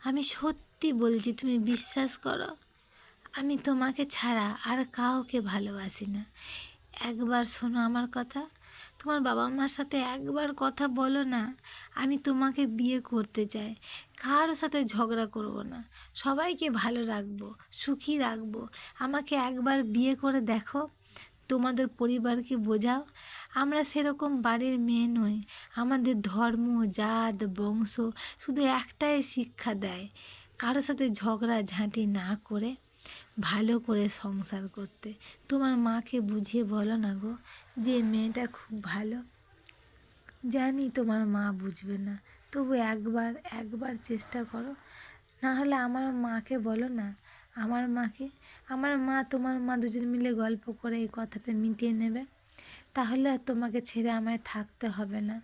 আমি সত্যি বলছি, তুমি বিশ্বাস করো, আমি তোমাকে ছাড়া আর কাউকে ভালোবাসি না। একবার শোনো আমার কথা, তোমার বাবা মার সাথে একবার কথা বলো না। আমি তোমাকে বিয়ে করতে চাই, কারোর সাথে ঝগড়া করব না, সবাইকে ভালো রাখবো, সুখী রাখবো। আমাকে একবার বিয়ে করে দেখো, তোমাদের পরিবারকে বোঝাও আমরা সেরকম বাড়ির মেয়ে নই। আমাদের ধর্ম, জাত, বংশ শুধু একটাই শিক্ষা দেয়, কারোর সাথে ঝগড়া ঝাঁটি না করে ভালো করে সংসার করতে। তোমার মাকে বুঝিয়ে বলো না গো যে মেয়েটা খুব ভালো। জানি তোমার মা বুঝবে না, তবু একবার একবার চেষ্টা করো। না হলে আমার মাকে বলো না, আমার মাকে, আমার মা তোমার মা দুজন মিলে গল্প করে এই কথাটা মিটিয়ে নেবে। তাহলে আর তোমাকে ছেড়ে আমায় থাকতে হবে না।